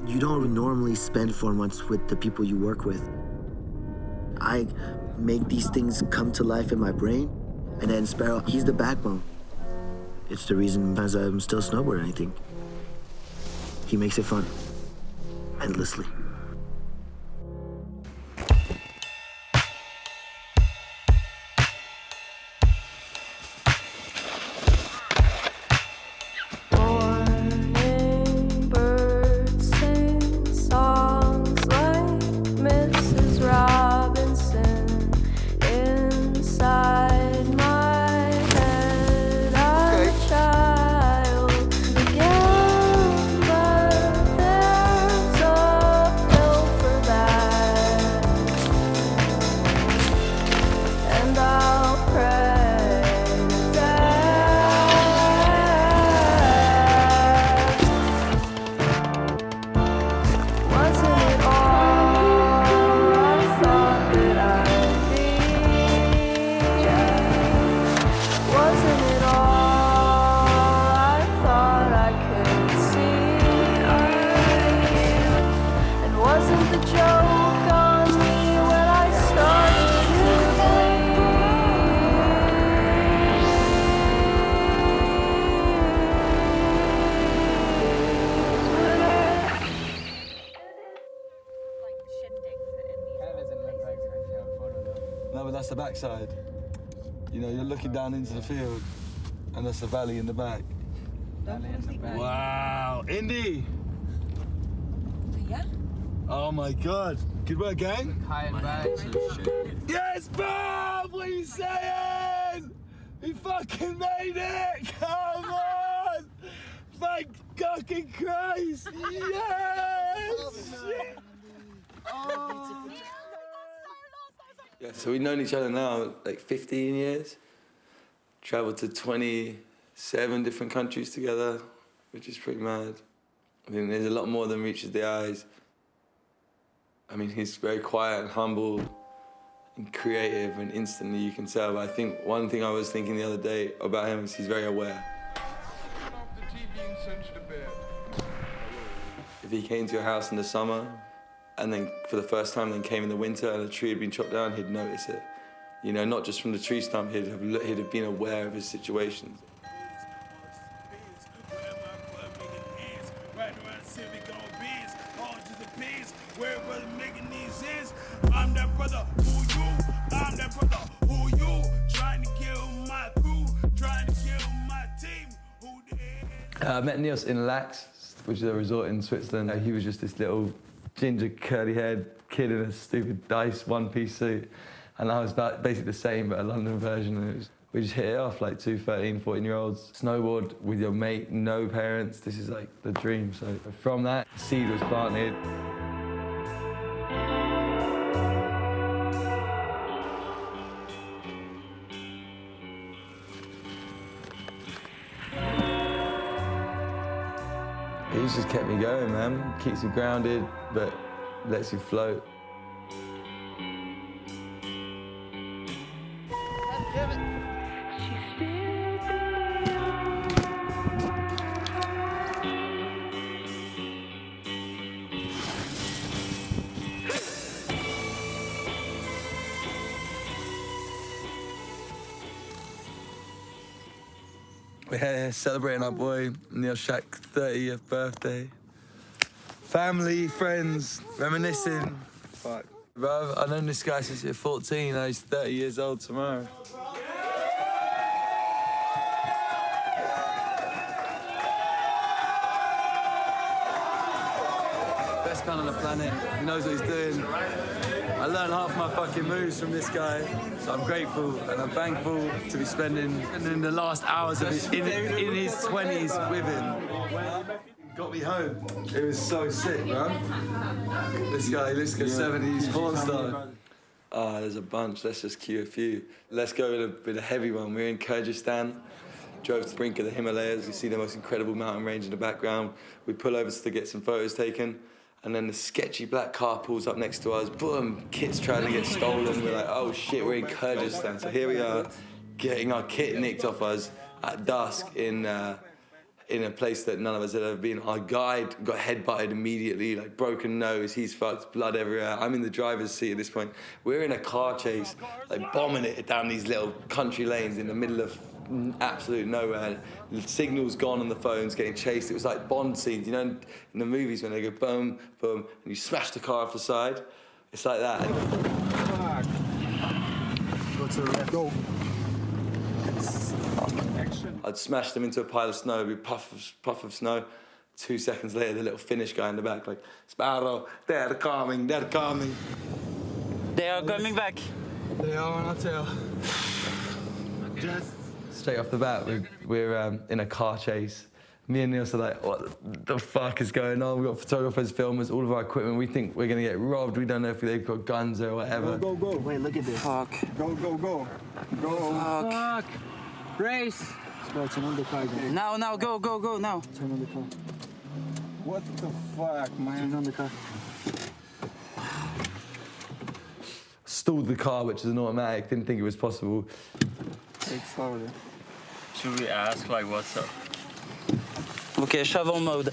You don't normally spend 4 months with the people you work with. I make these things come to life in my brain, and then Sparrow, he's the backbone. It's the reason as I'm still snowboarding, I think. He makes it fun, endlessly. No, but that's the backside. You know, you're looking down into the field, and that's the valley in the back. Wow, Indy! Yeah? Oh my God. Good work, gang. High and back. Yes, Bob! What are you saying? We fucking made it! Come on! Thank fucking Christ! Yes! Oh. Yeah, so we've known each other now like 15 years. Traveled to 27 different countries together, which is pretty mad. I mean, there's a lot more than reaches the eyes. I mean, he's very quiet and humble and creative, and instantly you can tell. But I think one thing I was thinking the other day about him is he's very aware. If he came to your house in the summer, and then for the first time then came in the winter and a tree had been chopped down, he'd notice it. You know, not just from the tree stump, he'd have been aware of his situations. I'm that brother who you, I'm that brother who you, trying to kill my crew, trying to kill my team. I met Niels in Knox, which is a resort in Switzerland. He was just this little ginger, curly-haired kid in a stupid dice one-piece suit. And I was basically the same, but a London version. We just hit it off like two 13, 14-year-olds. Snowboard with your mate, no parents. This is like the dream. So from that, seed was planted. He's just kept me going, man. Keeps you grounded, but lets you float. We're here celebrating our boy Niels Schack 30th birthday. Family, friends, reminiscing. Fuck. Bruv, I've known this guy since he was 14, now he's 30 years old tomorrow. Best man on the planet, he knows what he's doing. I learned half my fucking moves from this guy, so I'm grateful and I'm thankful to be spending the last hours of in his 20s with him. Got me home. It was so sick, bro. This guy looks like a 70s porn star. There's a bunch. Let's just cue a few. Let's go with a heavy one. We're in Kyrgyzstan. Drove to the brink of the Himalayas. You see the most incredible mountain range in the background. We pull over to get some photos taken. And then the sketchy black car pulls up next to us. Boom, kit's trying to get stolen. We're like, oh shit, we're in Kyrgyzstan. So here we are, getting our kit nicked off us at dusk in in a place that none of us had ever been. Our guide got head-butted immediately, like broken nose, he's fucked, blood everywhere. I'm in the driver's seat at this point. We're in a car chase, like bombing it down these little country lanes in the middle of absolute nowhere. The signal's gone on the phones, getting chased. It was like Bond scenes, you know, in the movies when they go boom, boom, and you smash the car off the side. It's like that. Go to the left. Go. I'd smashed them into a pile of snow, be puff of snow. 2 seconds later, the little Finnish guy in the back, like, Sparrow, they're coming, they're coming. They are coming back. They are on our tail. Just straight off the bat, we're in a car chase. Me and Niels are like, what the fuck is going on? We've got photographers, filmers, all of our equipment. We think we're gonna get robbed. We don't know if they've got guns or whatever. go, go. Wait, look at this. Fuck. Go, go, go. Go. Fuck. Race. Turn on the car again. Now, go, now. Turn on the car. What the fuck, man? Turn on the car. Stalled the car, which is an automatic. Didn't think it was possible. Take slowly. Should we ask, like, what's up? Okay, shovel mode.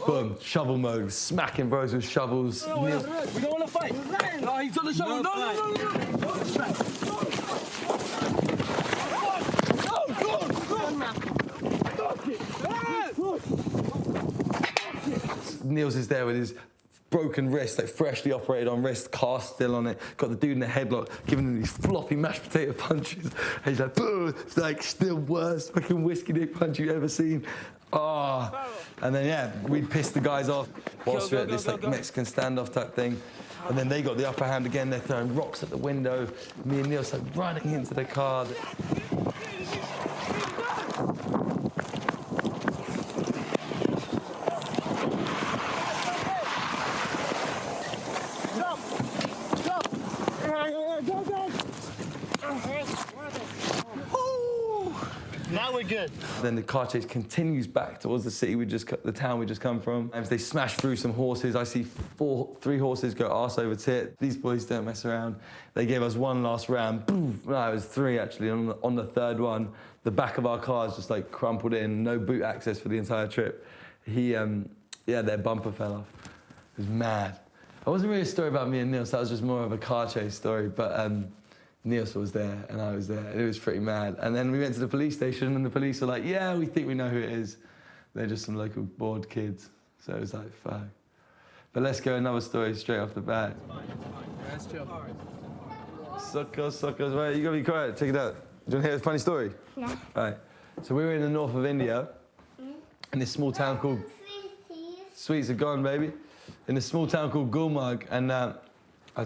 Boom, shovel mode, smacking bros with shovels. We don't want to fight. No, he's on the shovel. No. Niels is there with his broken wrist, like freshly operated on wrist, cast still on it. Got the dude in the headlock, giving him these floppy mashed potato punches. And he's like, boom, it's like still worst fucking whiskey dick punch you've ever seen. Oh. And then, yeah, we'd piss the guys off whilst we're at this like Mexican standoff type thing. And then they got the upper hand again. They're throwing rocks at the window. Me and Niels like running into the car. Now we're good. Then the car chase continues back towards the town we just come from. As they smash through some horses, I see three horses go arse over tit. These boys don't mess around. They gave us one last round. Boom. No, it was three actually. On the third one, the back of our car is just like crumpled in, no boot access for the entire trip. Their bumper fell off. It was mad. It wasn't really a story about me and Niels. That was just more of a car chase story. But Niels was there and I was there. It was pretty mad. And then we went to the police station and the police were like, yeah, we think we know who it is. They're just some local bored kids. So it was like, fuck. But let's go another story straight off the bat. Let's chill. Suckers. Right, you gotta be quiet. Check it out. Do you want to hear a funny story? Yeah. All right. So we were in the north of India in this small town called... Sweets are gone, baby. In a small town called Gulmarg. And I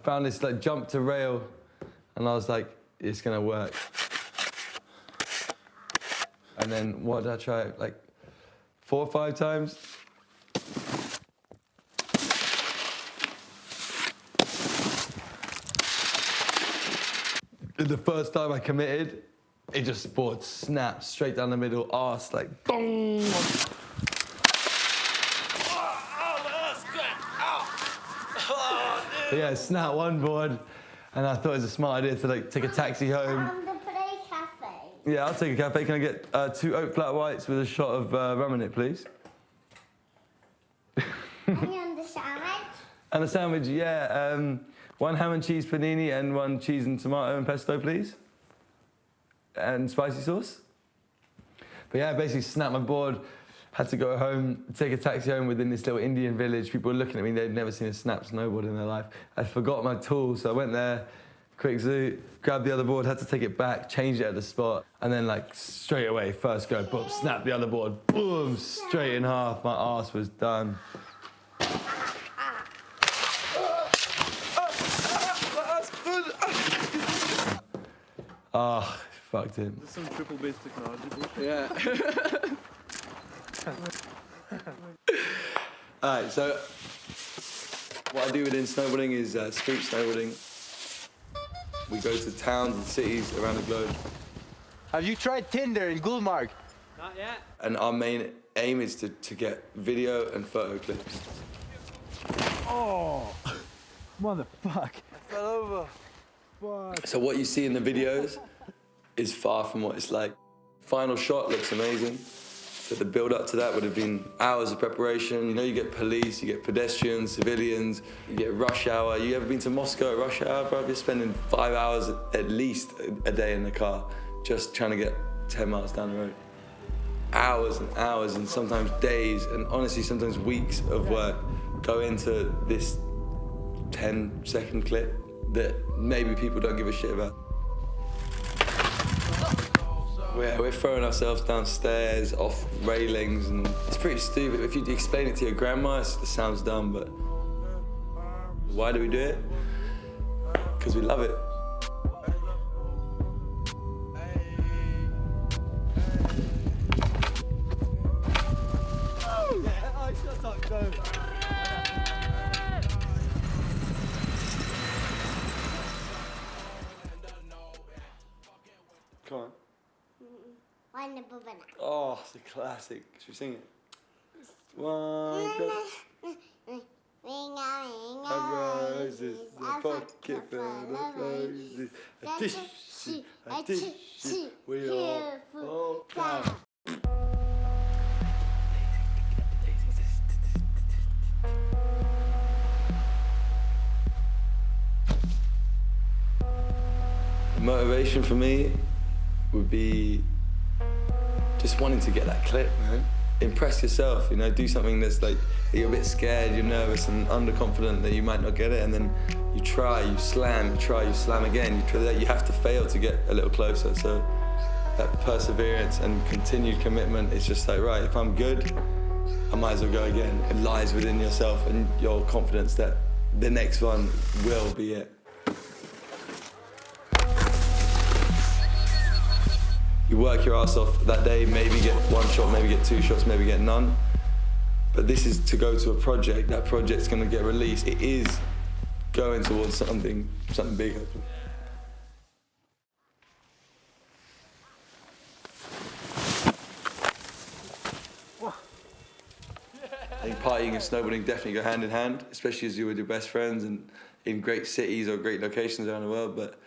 found this like jump to rail. And I was like, it's gonna work. And then what did I try? Like 4 or 5 times? And the first time I committed, it just board snapped straight down the middle, arse, like boom! Yeah, snap one board. And I thought it was a smart idea to like take a taxi home. The play cafe. Yeah, I'll take a cafe. Can I get 2 oat flat whites with a shot of rum in it, please? And the sandwich. And a sandwich, yeah. 1 ham and cheese panini and 1 cheese and tomato and pesto, please. And spicy sauce. But yeah, I basically snapped my board. Had to go home, take a taxi home within this little Indian village. People were looking at me, they'd never seen a snap snowboard in their life. I forgot my tool, so I went there, quick zoot, grabbed the other board, had to take it back, change it at the spot, and then like straight away, first go, boom, snap the other board, boom, straight in half, my arse was done. Ah, fucked him. This is some triple base technology. Yeah. Alright, so what I do within snowboarding is street snowboarding. We go to towns and cities around the globe. Have you tried Tinder in Gulmarg? Not yet. And our main aim is to get video and photo clips. Oh, motherfuck. I fell over. Fuck. So what you see in the videos is far from what it's like. Final shot looks amazing. So the build up to that would have been hours of preparation. You know, you get police, you get pedestrians, civilians, you get rush hour. You ever been to Moscow at rush hour, bro? You're spending 5 hours at least a day in the car just trying to get 10 miles down the road. Hours and hours and sometimes days and honestly sometimes weeks of work go into this 10-second clip that maybe people don't give a shit about. We're throwing ourselves downstairs, off railings, and it's pretty stupid. If you explain it to your grandma, it sounds dumb, but why do we do it? Because we love it. Come on. Oh, it's a classic. Should we sing it? One, roses, a pocket full of roses, a tissue, we all clap. Motivation for me would be just wanting to get that clip, man. Impress yourself, you know, do something that's like, you're a bit scared, you're nervous and underconfident that you might not get it, and then you try, you slam, you try, you slam again, you have to fail to get a little closer. So that perseverance and continued commitment is just like, right, if I'm good, I might as well go again. It lies within yourself and your confidence that the next one will be it. You work your ass off that day, maybe get one shot, maybe get 2 shots, maybe get none. But this is to go to a project. That project's gonna get released. It is going towards something bigger. I think partying and snowboarding definitely go hand in hand, especially as you're with your best friends and in great cities or great locations around the world. But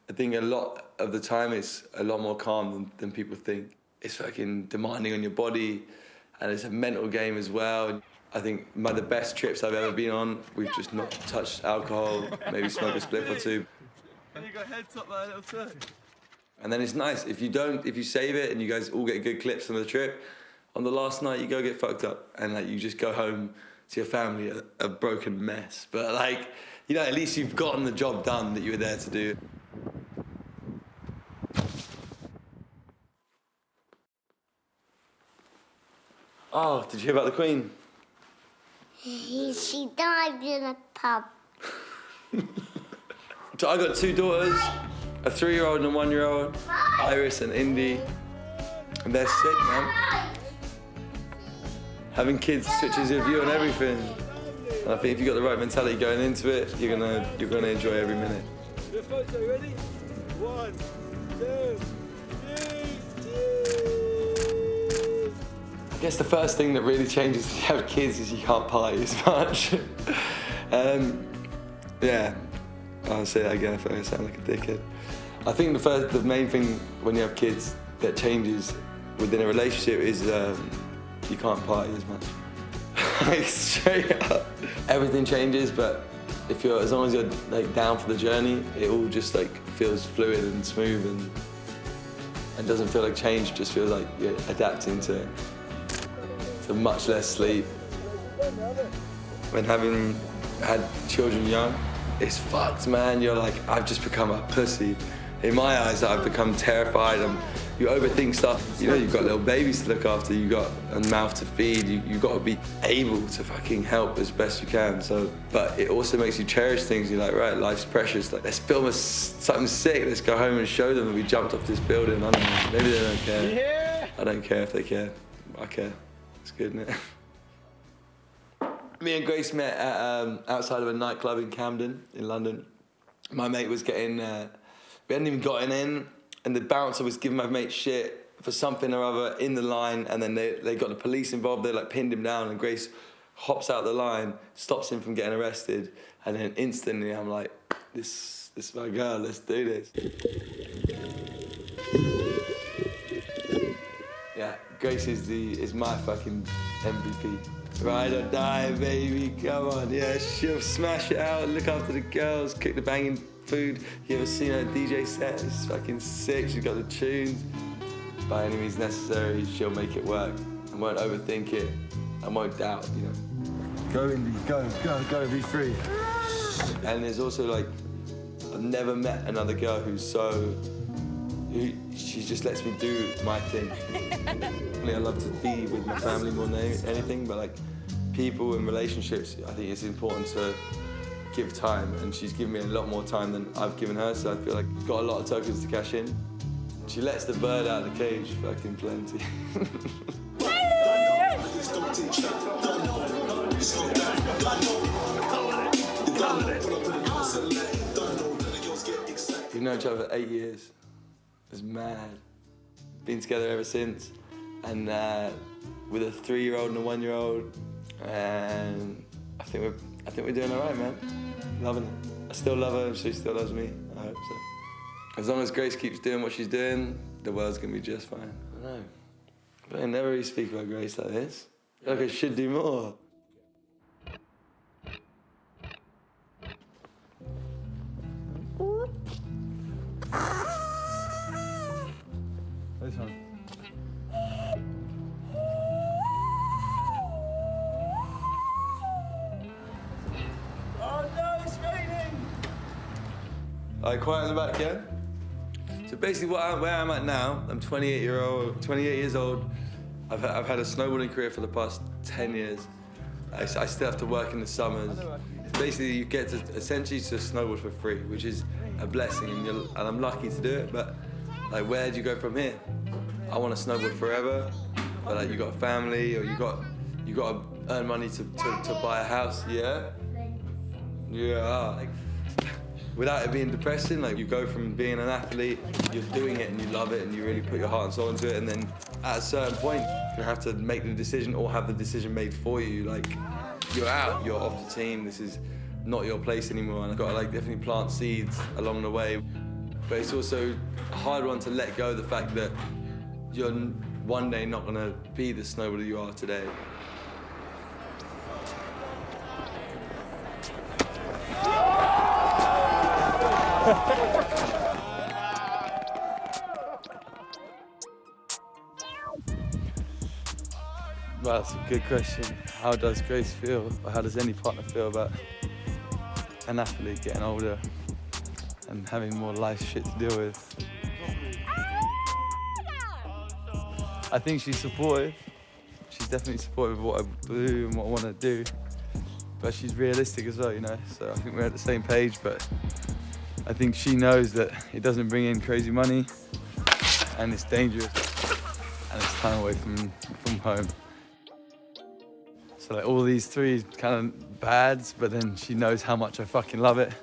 I think a lot of the time it's a lot more calm than people think. It's fucking demanding on your body and it's a mental game as well. I think the best trips I've ever been on, we've just not touched alcohol, maybe smoked a spliff or two. And you got heads up like a little turn. And then it's nice, if you save it and you guys all get good clips on the trip, on the last night you go get fucked up and like you just go home to your family a broken mess. But like, you know, at least you've gotten the job done that you were there to do. Oh, did you hear about the Queen? She died in a pub. So I got 2 daughters, a 3-year-old and a 1-year-old, Iris and Indy, and they're sick, man. Having kids switches your view on everything. And I think if you've got the right mentality going into it, you're gonna enjoy every minute. The photo, ready? 1, 2, 3, I guess the first thing that really changes when you have kids is you can't party as much. Yeah, I'll say that again if I sound like a dickhead. I think the main thing when you have kids that changes within a relationship is you can't party as much. Like, straight up. Everything changes, but as long as you're like down for the journey, it all just like feels fluid and smooth and doesn't feel like change. It just feels like you're adapting to much less sleep. When having had children young, it's fucked, man. You're like, I've just become a pussy. In my eyes, I've become terrified. You overthink stuff. You know, you've got little babies to look after. You've got a mouth to feed. You've got to be able to fucking help as best you can. But it also makes you cherish things. You're like, right, life's precious. Like, let's film something sick. Let's go home and show them that we jumped off this building. I don't know. Maybe they don't care. Yeah. I don't care if they care. I care. It's good, isn't it? Me and Grace met at, outside of a nightclub in Camden, in London. My mate was getting, we hadn't even gotten in, and the bouncer was giving my mate shit for something or other in the line, and then they got the police involved. They like pinned him down, and Grace hops out the line, stops him from getting arrested, and then instantly I'm like, this is my girl, let's do this. Yeah, Grace is my fucking MVP. Ride or die, baby, come on. Yeah, she'll smash it out, look after the girls, cook the banging food. You ever seen her DJ set? It's fucking sick. She's got the tunes. By any means necessary, she'll make it work. I won't overthink it. I won't doubt, you know. Go, Indy, go, be free. And there's also like, I've never met another girl she just lets me do my thing. I love to be with my family more than anything, but like people and relationships, I think it's important to give time, and she's given me a lot more time than I've given her, so I feel like I've got a lot of tokens to cash in. She lets the bird out of the cage, fucking plenty. We've known each other for 8 years. It's mad. Been together ever since, and with a 3-year-old and a 1-year-old, and I think we're doing all right, man. Loving it. I still love her, and she still loves me. I hope so. As long as Grace keeps doing what she's doing, the world's gonna be just fine. I know. But I never really speak about Grace like this. I feel like I should do more. This one. Oh no, it's raining! All right, quiet in the back, yeah? So basically where I'm at now, I'm 28 years old. I've had a snowboarding career for the past 10 years. I still have to work in the summers. Basically, you get to essentially just snowboard for free, which is a blessing, and I'm lucky to do it, but like, where do you go from here? I want to snowboard forever, but like, you got a family, or you got to earn money to buy a house, yeah? Yeah. Like, without it being depressing, like, you go from being an athlete, you're doing it and you love it and you really put your heart and soul into it, and then at a certain point, you have to make the decision or have the decision made for you. Like, you're out, you're off the team, this is not your place anymore, and I've got to like definitely plant seeds along the way. But it's also a hard one to let go of the fact that you're one day not gonna be the snowboarder you are today. Well, that's a good question. How does Grace feel, or how does any partner feel about an athlete getting older and having more life shit to deal with? I think she's supportive. She's definitely supportive of what I do and what I want to do. But she's realistic as well, you know? So I think we're at the same page, but I think she knows that it doesn't bring in crazy money, and it's dangerous, and it's time away from home. So like, all these three kind of bads, but then she knows how much I fucking love it,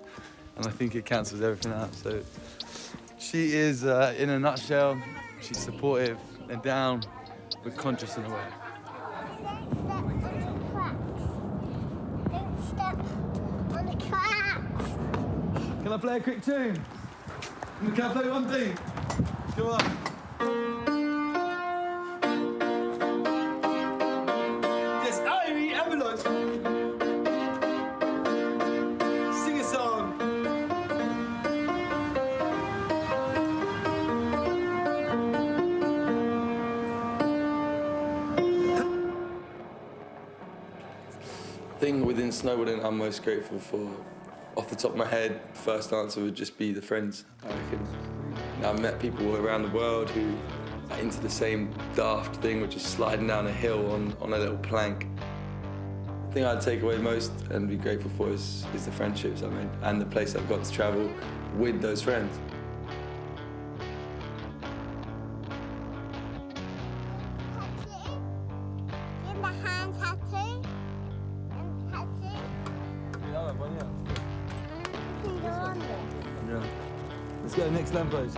and I think it cancels everything out. So she is, in a nutshell, she's supportive and down, but conscious in a way. Don't step on the tracks. Can I play a quick tune? Can I play one thing? Come on. Yes, Ivy Ambulance. Sing a song. Thing within snowboarding I'm most grateful for, off the top of my head, first answer would just be the friends, I reckon. I've met people around the world who are into the same daft thing, which is sliding down a hill on a little plank. The thing I'd take away most and be grateful for is the friendships I made and the place I've got to travel with those friends. In the hand tattoo. And tattoo. Yeah, one, yeah. You can go on there. Yeah. Let's go, next lamppost.